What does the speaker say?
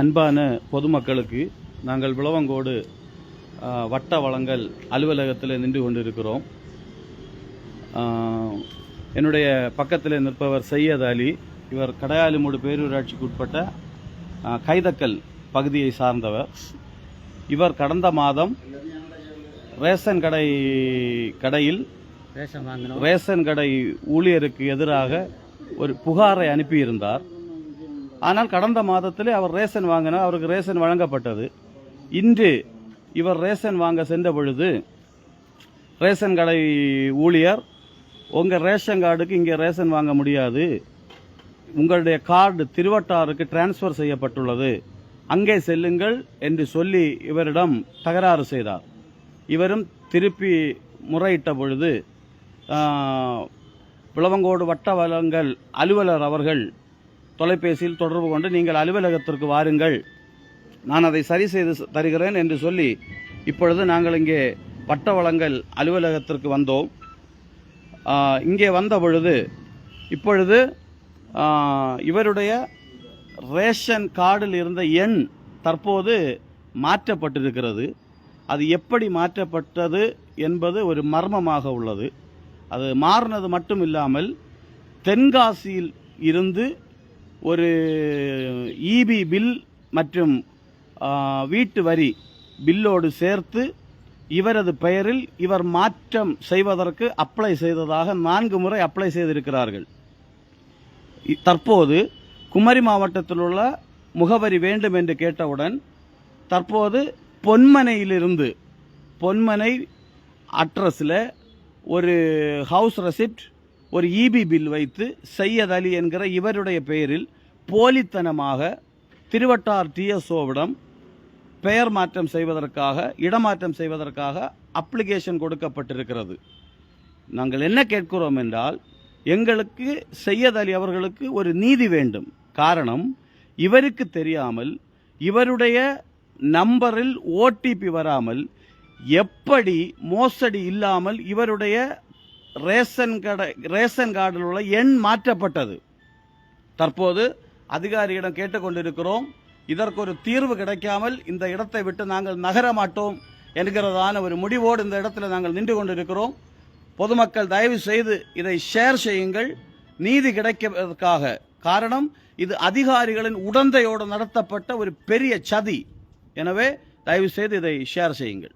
அன்பான பொதுமக்களுக்கு நாங்கள் விளவங்கோடு வட்ட வழங்கல் அலுவலகத்தில் நின்று கொண்டிருக்கிறோம். என்னுடைய பக்கத்தில் நிற்பவர் சையத் அலி. இவர் கடையாலிமூடு பேரூராட்சிக்கு உட்பட்ட கைதக்கல் பகுதியை சார்ந்தவர். இவர் கடந்த மாதம் ரேஷன் கடையில் ரேஷன் கடை ஊழியருக்கு எதிராக ஒரு புகாரை அனுப்பியிருந்தார். ஆனால் கடந்த மாதத்திலே அவர் ரேஷன் வாங்கினார், அவருக்கு ரேஷன் வழங்கப்பட்டது. இன்று இவர் ரேஷன் வாங்க சென்ற பொழுது ரேஷன் கடை ஊழியர், உங்கள் ரேஷன் கார்டுக்கு இங்கே ரேஷன் வாங்க முடியாது, உங்களுடைய கார்டு திருவட்டாருக்கு டிரான்ஸ்ஃபர் செய்யப்பட்டுள்ளது, அங்கே செல்லுங்கள் என்று சொல்லி இவரிடம் தகராறு செய்தார். இவரும் திருப்பி முறையிட்ட பொழுது விளவங்கோடு வட்ட வழங்கல் அலுவலர் அவர்கள் தொலைபேசியில் தொடர்பு கொண்டு, நீங்கள் அலுவலகத்திற்கு வாருங்கள், நான் அதை சரி செய்து தருகிறேன் என்று சொல்லி இப்பொழுது நாங்கள் இங்கே வட்ட வழங்கல் அலுவலகத்திற்கு வந்தோம். இங்கே வந்த பொழுது இப்பொழுது இவருடைய ரேஷன் கார்டில் இருந்த எண் தற்போது மாற்றப்பட்டிருக்கிறது. அது எப்படி மாற்றப்பட்டது என்பது ஒரு மர்மமாக உள்ளது. அது மாறினது மட்டும் இல்லாமல் தென்காசியில் இருந்து ஒரு இபி பில் மற்றும் வீட்டு வரி பில்லோடு சேர்த்து இவரது பெயரில் இவர் மாற்றம் செய்வதற்கு அப்ளை செய்ததாக 4 முறை அப்ளை செய்திருக்கிறார்கள். தற்போது குமரி மாவட்டத்தில் உள்ள முகவரி வேண்டும் என்று கேட்டவுடன் தற்போது பொன்மனையிலிருந்து பொன்மனை அட்ரஸில் ஒரு ஹவுஸ் ரெசிப்ட், ஒரு இபி பில் வைத்து சையத் அலி என்கிற இவருடைய பெயரில் போலித்தனமாக திருவட்டார் டிஎஸ்ஓவிடம் பெயர் மாற்றம் செய்வதற்காக, இடமாற்றம் செய்வதற்காக அப்ளிகேஷன் கொடுக்கப்பட்டிருக்கிறது. நாங்கள் என்ன கேட்கிறோம் என்றால், எங்களுக்கு சையத் அலி அவர்களுக்கு ஒரு நீதி வேண்டும். காரணம், இவருக்கு தெரியாமல், இவருடைய நம்பரில் ஓடிபி வராமல், எப்படி மோசடி இல்லாமல் இவருடைய ரேஷன் கார்டில் உள்ள எண் மாற்றப்பட்டது. தற்போது அதிகாரியிடம் கேட்டுக்கொண்டிருக்கிறோம். இதற்கு ஒரு தீர்வு கிடைக்காமல் இந்த இடத்தை விட்டு நாங்கள் நகர மாட்டோம் என்கிறதான ஒரு முடிவோடு இந்த இடத்துல நாங்கள் நின்று கொண்டிருக்கிறோம். பொதுமக்கள் தயவு செய்து இதை ஷேர் செய்யுங்கள், நீதி கிடைப்பதற்காக. காரணம், இது அதிகாரிகளின் உடந்தையோடு நடத்தப்பட்ட ஒரு பெரிய சதி. எனவே தயவு செய்து இதை ஷேர் செய்யுங்கள்.